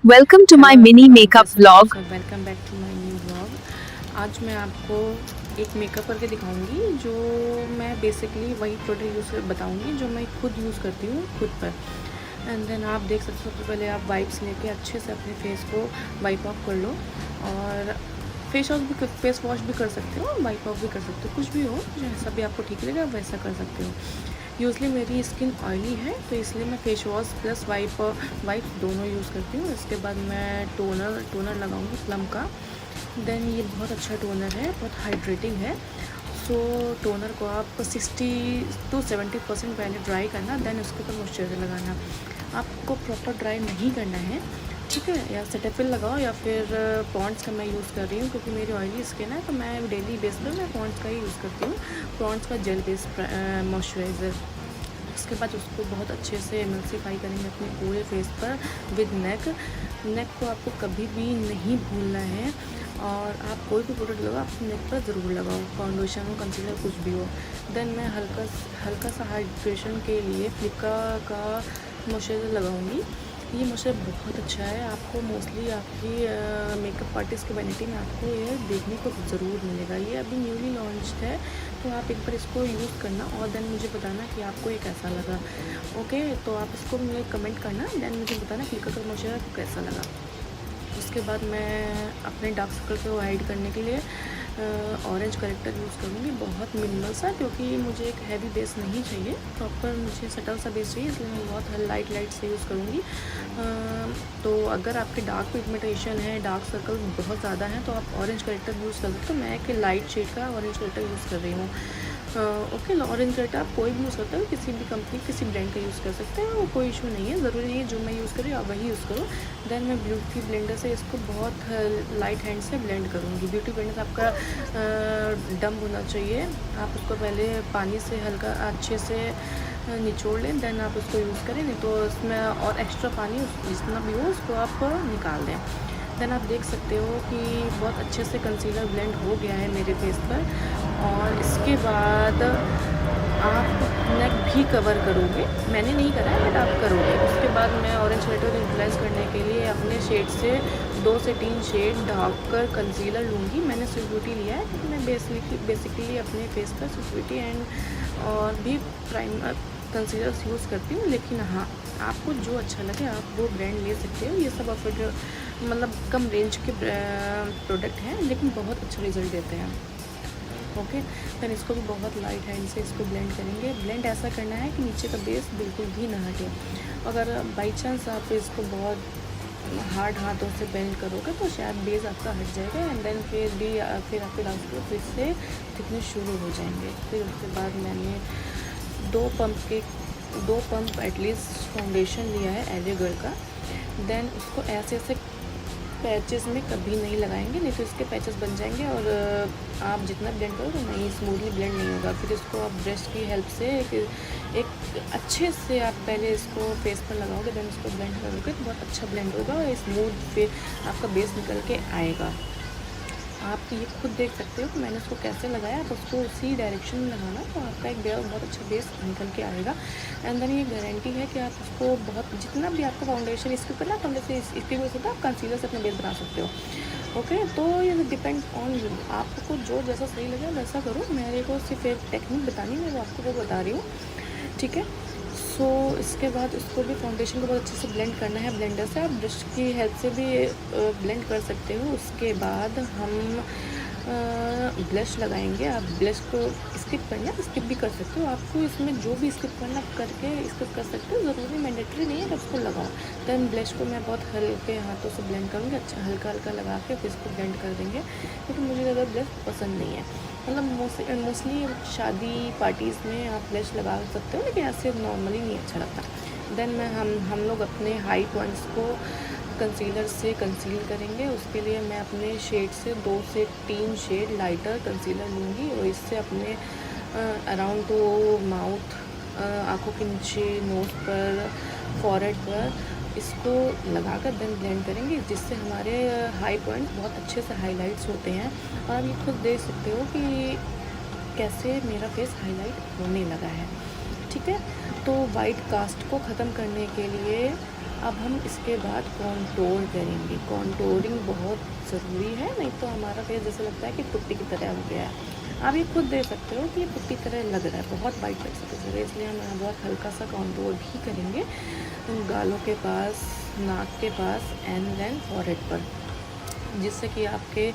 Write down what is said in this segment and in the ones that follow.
Welcome to my hello mini everyone, makeup कैसे हो आप vlog. सब। Welcome back to my new vlog. आज मैं आपको एक मेकअप करके दिखाऊंगी जो मैं बेसिकली वही प्रोडक्ट यूज़ बताऊंगी जो मैं खुद यूज़ करती हूँ खुद पर। एंड देन आप देख सकते हो, सबसे पहले आप वाइप्स लेके अच्छे से अपने फेस को वाइप ऑफ कर लो। और फेस वॉश भी कर सकते हो, वाइप ऑफ भी कर सकते हो, कुछ भी हो जैसा भी आपको ठीक लगेगा वैसा कर सकते हो। यूजली मेरी स्किन ऑयली है तो इसलिए मैं फेस वॉश प्लस वाइप दोनों यूज़ करती हूँ। इसके बाद मैं टोनर लगाऊंगी प्लम का। देन ये बहुत अच्छा टोनर है, बहुत हाइड्रेटिंग है। सो टोनर को आप 60 to 70% पहले ड्राई करना, देन उसके ऊपर मॉइस्चराइजर लगाना। आपको प्रॉपर ड्राई नहीं करना है, ठीक है। या सेटाफिल लगाओ या फिर पॉन्ड्स का मैं यूज़ कर रही हूँ क्योंकि मेरी ऑयली स्किन है तो मैं डेली बेस पर मैं पॉन्ड्स का ही यूज़ करती हूँ, पॉन्ड्स का जेल बेस्ड मॉइस्चराइज़र। उसके बाद उसको बहुत अच्छे से एमल्सिफाई करेंगे अपने पूरे फेस पर विद नेक को आपको कभी भी नहीं भूलना है। और आप कोई भी प्रोडक्ट लगाओ अपने नेक पर ज़रूर लगाओ, फाउंडेशन हो, कंसीलर, कुछ भी हो। देन मैं हल्का सा हाइड्रेशन के लिए फ्लिका का मॉइस्चराइज़र लगाऊंगी। ये मॉइस्चराइज़र बहुत अच्छा है, आपको मोस्टली आपकी मेकअप आर्टिस्ट के वैनिटी में आपको ये देखने को ज़रूर मिलेगा। ये अभी न्यूली लॉन्च्ड है तो आप एक बार इसको यूज़ करना और देन मुझे बताना कि आपको ये कैसा लगा। ओके, तो आप इसको मुझे कमेंट करना, देन मुझे बताना फ्लिका का मॉइस्चराइज़र कैसा लगा। उसके बाद मैं अपने डार्क सर्कल को हाइड करने के लिए ऑरेंज करेक्टर यूज़ करूँगी, बहुत मिनिमल सा, क्योंकि मुझे एक हैवी बेस नहीं चाहिए, प्रॉपर मुझे सटल सा बेस चाहिए, इसलिए मैं बहुत लाइट से यूज़ करूँगी। तो अगर आपके डार्क पिगमेंटेशन है, डार्क सर्कल बहुत ज़्यादा है तो आप ऑरेंज करेक्टर यूज़ कर सकते हो। मैं एक लाइट शेड का ऑरेंज करेक्टर यूज़ कर रही हूँ। ओके, ऑरेंज करेक्टर आप कोई भी यूज़ करते हो, किसी भी कंपनी किसी ब्रांड का यूज़ कर सकते हैं, वो कोई इशू नहीं है, ज़रूरी नहीं है जो मैं यूज़ कर रही हूँ आप वही यूज़ करो। देन मैं ब्यूटी ब्लेंडर से इसको बहुत लाइट हैंड से ब्लेंड करूँगी। ब्यूटी ब्लेंडर से आपका डम होना चाहिए, आप उसको पहले पानी से हल्का अच्छे से निचोड़ लें, देन आप उसको यूज़ करें, नहीं तो उसमें और एक्स्ट्रा पानी जितना भी हो उसको आप निकाल दें। देन आप देख सकते हो कि बहुत अच्छे से कंसीलर ब्लेंड हो गया है मेरे फेस पर। और इसके बाद आप नेक भी कवर करोगे, मैंने नहीं करा है बट आप करोगे। उसके बाद मैं ऑरेंज कलर को यूटिलाइज़ करने के लिए अपने शेड से 2 से 3 शेड ढाँक कर कंसीलर लूँगी। मैंने स्विस ब्यूटी लिया है क्योंकि मैं बेसिकली अपने फेस पर स्विस ब्यूटी एंड और भी प्राइमर कंसीलर्स यूज़ करती हूँ। लेकिन हाँ, आपको जो अच्छा लगे आप वो ब्रांड ले सकते हो। ये सब ऑफर मतलब कम रेंज के प्रोडक्ट हैं लेकिन बहुत अच्छा रिज़ल्ट देते हैं। ओके, देन इसको भी बहुत लाइट हैंड से इसको ब्लेंड करेंगे। ब्लेंड ऐसा करना है कि नीचे का बेस बिल्कुल भी ना हटे। अगर बाई चांस आप इसको बहुत हार्ड हाथों से बेंड करोगे तो शायद बेस आपका हट जाएगा एंड देन फिर आपके डांस को फिर से दिखने शुरू हो जाएंगे। फिर उसके बाद मैंने दो पंप एटलीस्ट फाउंडेशन लिया है एलिगर्ल का। देन उसको ऐसे ऐसे पैचेस में कभी नहीं लगाएंगे, नहीं तो इसके पैचेस बन जाएंगे और आप जितना ब्लेंड करोगे नहीं स्मूथली ब्लेंड नहीं होगा। फिर इसको आप ब्रश की हेल्प से एक अच्छे से आप पहले इसको फेस पर लगाओगे, देन इसको ब्लेंड करोगे तो बहुत अच्छा ब्लेंड होगा और स्मूथ फिर आपका बेस निकल के आएगा। आप ये खुद देख सकते हो कि मैंने उसको कैसे लगाया, आप उसको उसी डायरेक्शन में लगाना तो आपका एक बहुत अच्छा बेस निकल के आएगा। एंड देन ये गारंटी है कि आप उसको बहुत जितना भी आपका फाउंडेशन इसके ऊपर ना फाउंडेशन इसके वजह से आप कंसीलर से अपना बेस बना सकते हो। ओके, तो ये डिपेंड ऑन यू, आपको जो जैसा सही लगे वैसा करो। मेरे को सिर्फ एक टेक्निक बतानी है, मैं वो आपको वो बता रही हूँ, ठीक है। सो इसके बाद इसको भी फाउंडेशन को बहुत अच्छे से ब्लेंड करना है ब्लेंडर से, आप ब्रश की हेल्प से भी ब्लेंड कर सकते हो। उसके बाद हम ब्लश लगाएंगे। आप ब्लश को स्किप भी कर सकते हो, आपको इसमें जो भी स्किप करना करके स्किप कर सकते हो, ज़रूरी मैंडेटरी नहीं है कि उसको लगाओ। देन ब्लश को मैं बहुत हल्के हाथों से ब्लेंड करूँगी, अच्छा हल्का हल्का लगा के फिर इसको ब्लेंड कर देंगे, क्योंकि मुझे ज़्यादा ब्लश पसंद नहीं है। मतलब मोस्टली शादी पार्टीज़ में आप ब्लश लगा सकते हो लेकिन ऐसे नॉर्मली नहीं अच्छा लगता। देन हम लोग अपने हाई पॉइंट्स को कंसीलर से कंसील करेंगे। उसके लिए मैं अपने शेड से 2 से 3 शेड लाइटर कंसीलर लूँगी और इससे अपने अराउंड टू माउथ, आँखों के नीचे, नोज़ पर, फॉरहेड पर इसको लगाकर देन ब्लेंड करेंगे, जिससे हमारे हाई पॉइंट्स बहुत अच्छे से हाईलाइट्स होते हैं। और आप ये खुद देख सकते हो कि कैसे मेरा फेस हाईलाइट होने लगा है, ठीक है। तो वाइट कास्ट को ख़त्म करने के लिए अब हम इसके बाद कॉन्टोर करेंगे। कॉन्टोरिंग बहुत ज़रूरी है, नहीं तो हमारा फेस जैसे लगता है कि पुट्टी की तरह हो गया है। आप ये खुद देख सकते हो कि ये पुट्टी की तरह लग रहा है, बहुत वाइट लग सकता है, इसलिए हम यहाँ बहुत हल्का सा कॉन्टोर भी करेंगे गालों के पास, नाक के पास एंड देन फॉरहेड पर, जिससे कि आपके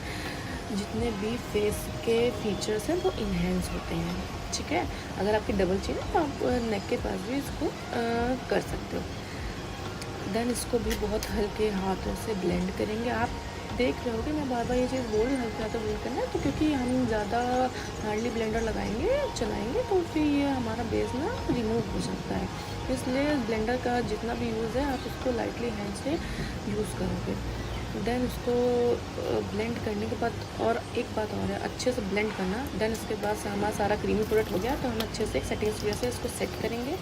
जितने भी फेस के फीचर्स हैं वो इन्हेंस होते हैं। ठीक है, अगर आपकी डबल चिन है तो आप नेक के पास भी इसको कर सकते हो। देन इसको भी बहुत हल्के हाथों से ब्लेंड करेंगे। आप देख रहे होगे मैं बार बार ये चीज़ बोल रही हूँ, हल्के हाथों ब्लेंड करना है, तो क्योंकि हम ज़्यादा हार्डली ब्लेंडर लगाएंगे चलाएंगे तो फिर ये हमारा बेस ना रिमूव हो सकता है, इसलिए ब्लेंडर का जितना भी यूज़ है आप उसको लाइटली हैंड से यूज़ करोगे। देन उसको ब्लेंड करने के बाद, और एक बात और है, अच्छे से ब्लेंड करना। देन इसके बाद से हमारा सारा क्रीमी प्रोडक्ट हो गया, तो हम अच्छे से एक सेटिंग स्प्रे से इसको सेट करेंगे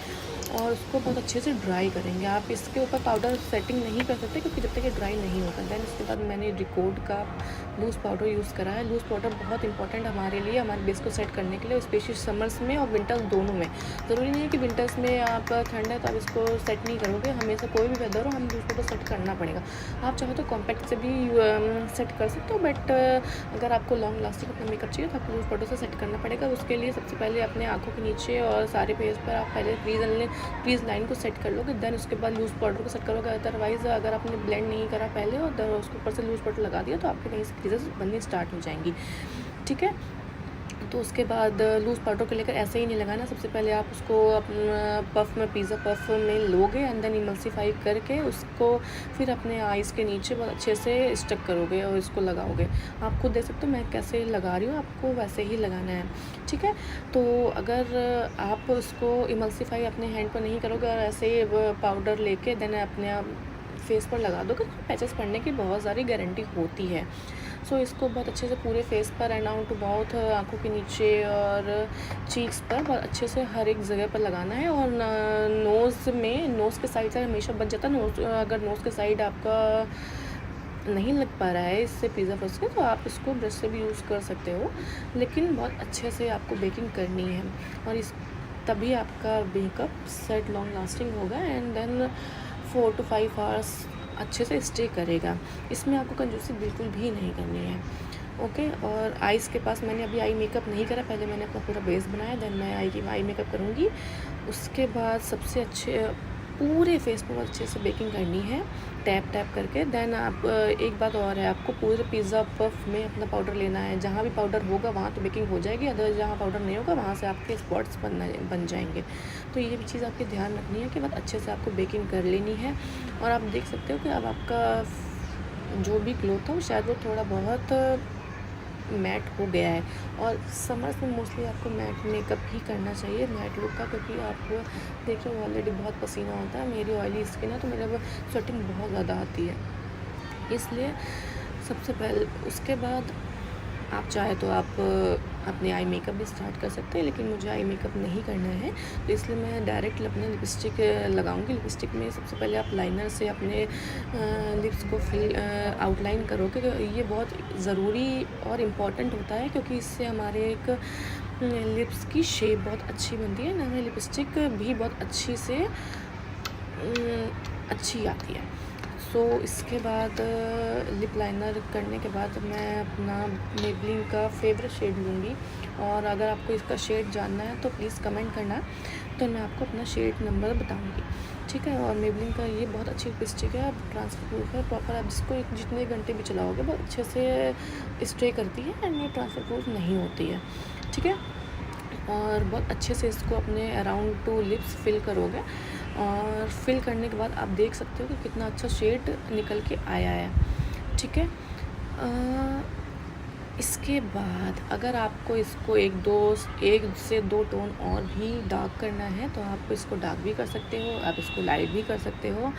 और उसको बहुत अच्छे से ड्राई करेंगे। आप इसके ऊपर पाउडर सेटिंग नहीं कर सकते क्योंकि जब तक ये ड्राई नहीं होता। देन इसके बाद मैंने रिकॉर्ड का लूज़ पाउडर यूज़ करा है। लूज़ पाउडर बहुत इंपॉर्टेंट हमारे लिए, हमारे बेस को सेट करने के लिए, स्पेशली समर्स में और विंटर्स दोनों में। ज़रूरी नहीं है कि विंटर्स में आप ठंड है तो आप इसको सेट नहीं करोगे, हमेशा कोई भी वेदर हो हम लूज़ पाउडर सेट करना पड़ेगा। आप चाहो तो कॉम्पैक्ट से भी सेट कर सकते हो, बट अगर आपको लॉन्ग लास्टिंग अपना मेकअप चाहिए तो आपको लूज़ पाउडर से सेट करना पड़ेगा। उसके लिए सबसे पहले अपने आँखों के नीचे और सारे फेस पर आप पहले क्रीज लाइन को सेट कर लोगे, देन उसके बाद लूज़ पाउडर को सेट करोगे। अदरवाइज़ अगर आपने ब्लेंड नहीं करा पहले और उसके ऊपर से लूज़ पाउडर लगा दिया तो आपके कहीं से क्रीजेस बनने स्टार्ट हो जाएंगी। ठीक है, तो उसके बाद लूज़ पाउडर को लेकर ऐसे ही नहीं लगाना। सबसे पहले आप उसको पफ़ में, पिज़्ज़ा पफ़ में लोगे एंड देन इमल्सीफाई करके उसको फिर अपने आइज़ के नीचे बहुत अच्छे से स्टक करोगे और इसको लगाओगे। आप खुद देख सकते हो मैं कैसे लगा रही हूँ, आपको वैसे ही लगाना है। ठीक है, तो अगर आप उसको इमल्सीफाई अपने हैंड पर नहीं करोगे और ऐसे ही पाउडर लेके देन अपने फेस पर लगा दोगे तो पैचेस पड़ने की बहुत सारी गारंटी होती है। सो इसको बहुत अच्छे से पूरे फेस पर एंड डाउन टू माउथ, आँखों के नीचे और चीक्स पर बहुत अच्छे से हर एक जगह पर लगाना है। और नोज़ के साइड से हमेशा बच जाता है। अगर नोज़ के साइड आपका नहीं लग पा रहा है इससे पिज़्ज़ा फंस के, तो आप इसको ब्रश से भी यूज़ कर सकते हो, लेकिन बहुत अच्छे से आपको बेकिंग करनी है और तभी आपका मेकअप सेट लॉन्ग लास्टिंग होगा एंड देन 4 to 5 आवर्स अच्छे से स्टे करेगा। इसमें आपको कंजूसी बिल्कुल भी नहीं करनी है। ओके, और आइज़ के पास मैंने अभी आई मेकअप नहीं करा, पहले मैंने अपना पूरा बेस बनाया, देन मैं आई मेकअप करूँगी। उसके बाद सबसे अच्छे पूरे फेस पर बहुत अच्छे से बेकिंग करनी है, टैप करके। देन आप एक बात और है, आपको पूरे पिज़्ज़ा पफ में अपना पाउडर लेना है। जहाँ भी पाउडर होगा वहाँ तो बेकिंग हो जाएगी, अदर जहाँ पाउडर नहीं होगा वहाँ से आपके स्पॉट्स बन जाएंगे। तो ये भी चीज़ आपके ध्यान रखनी है कि बहुत अच्छे से आपको बेकिंग कर लेनी है। और आप देख सकते हो कि अब आपका जो भी ग्लो था वो शायद वो थोड़ा बहुत मैट हो गया है। और समर्स में मोस्टली आपको मैट मेकअप ही करना चाहिए, मैट लुक का, क्योंकि आप देख रहे हो ऑलरेडी बहुत पसीना होता है, मेरी ऑयली स्किन है तो मेरे स्वेटिंग बहुत ज़्यादा आती है। इसलिए सबसे पहले उसके बाद आप चाहे तो आप अपने आई मेकअप भी स्टार्ट कर सकते हैं, लेकिन मुझे आई मेकअप नहीं करना है तो इसलिए मैं डायरेक्ट अपने लिपस्टिक लगाऊंगी। लिपस्टिक में सबसे पहले आप लाइनर से अपने लिप्स को फिल आउटलाइन करोगे। ये बहुत ज़रूरी और इम्पॉर्टेंट होता है क्योंकि इससे हमारे एक लिप्स की शेप बहुत अच्छी बनती है, हमारी लिपस्टिक भी बहुत अच्छी आती है। सो इसके बाद लिप लाइनर करने के बाद मैं अपना मेबलिन का फेवरेट शेड लूँगी। और अगर आपको इसका शेड जानना है तो प्लीज़ कमेंट करना, तो मैं आपको अपना शेड नंबर बताऊँगी। ठीक है, और मेबलिन का ये बहुत अच्छी लिपस्टिक है, अब ट्रांसफर प्रूफ है प्रॉपर। आप इसको जितने घंटे भी चलाओगे बहुत अच्छे से स्टे करती है एंड ये ट्रांसफर प्रूफ नहीं होती है। ठीक है, और बहुत अच्छे से इसको अपने अराउंड 2 लिप्स फिल करोगे और फिल करने के बाद आप देख सकते हो कि कितना अच्छा शेड निकल के आया है। ठीक है, इसके बाद अगर आपको इसको एक से दो टोन और भी डार्क करना है तो आप इसको डार्क भी कर सकते हो, आप इसको लाइट भी कर सकते हो,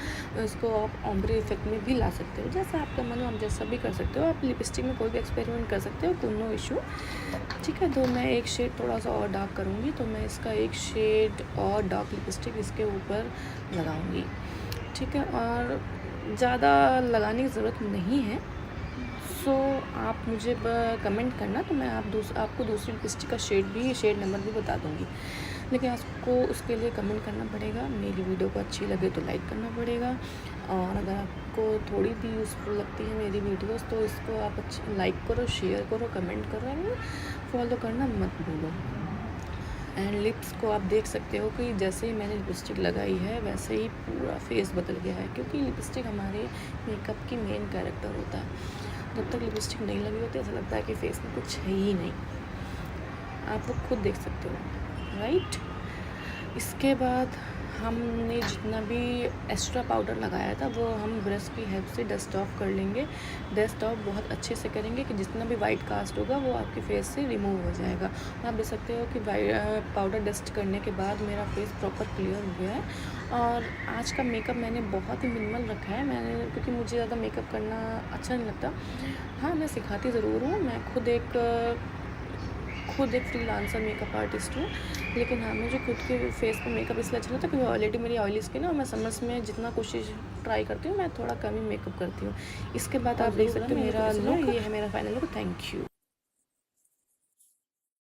इसको आप ऑम्ब्रे इफेक्ट में भी ला सकते हो, जैसा आपका मन हो आप जैसा भी कर सकते हो। आप लिपस्टिक में कोई भी एक्सपेरिमेंट कर सकते हो, कोई नो इशू। ठीक है, तो मैं एक शेड थोड़ा सा और डार्क करूँगी, तो मैं इसका एक शेड और डार्क लिपस्टिक इसके ऊपर लगाऊँगी। ठीक है, और ज़्यादा लगाने की ज़रूरत नहीं है, सो आप मुझे कमेंट करना, तो मैं आपको दूसरी लिपस्टिक का शेड नंबर भी बता दूँगी। लेकिन आपको उसके लिए कमेंट करना पड़ेगा, मेरी वीडियो को अच्छी लगे तो लाइक करना पड़ेगा, और अगर आपको थोड़ी भी यूज़फुल लगती है मेरी वीडियोस तो इसको आप लाइक करो, शेयर करो, कमेंट करो, फॉलो करना मत भूलो। एंड लिप्स को आप देख सकते हो कि जैसे ही मैंने लिपस्टिक लगाई है वैसे ही पूरा फेस बदल गया है, क्योंकि लिपस्टिक हमारे मेकअप की मेन कैरेक्टर होता है। जब तक लिपस्टिक नहीं लगी होती ऐसा लगता है कि फेस में कुछ है ही नहीं। आप लोग खुद देख सकते हो, राइट। इसके बाद हमने जितना भी एक्स्ट्रा पाउडर लगाया था वो हम ब्रश की हेल्प से डस्ट ऑफ कर लेंगे। डस्ट ऑफ बहुत अच्छे से करेंगे कि जितना भी वाइट कास्ट होगा वो आपके फेस से रिमूव हो जाएगा। आप देख सकते हो कि पाउडर डस्ट करने के बाद मेरा फेस प्रॉपर क्लियर हो गया है। और आज का मेकअप मैंने बहुत ही मिनिमल रखा है, क्योंकि मुझे ज़्यादा मेकअप करना अच्छा नहीं लगता। हाँ, मैं सिखाती ज़रूर हूँ, मैं खुद एक फ्रीलांसर मेकअप आर्टिस्ट हूँ। लेकिन हाँ, मुझे खुद के फेस पर मेकअप इसलिए अच्छा लगता है क्योंकि ऑलरेडी मेरी ऑयली स्किन है, और मैं समर्स में जितना कोशिश ट्राई करती हूँ मैं थोड़ा कम ही मेकअप करती हूँ। इसके बाद आप देख सकते हो मेरा लुक, ये है मेरा फाइनल लुक। Thank you.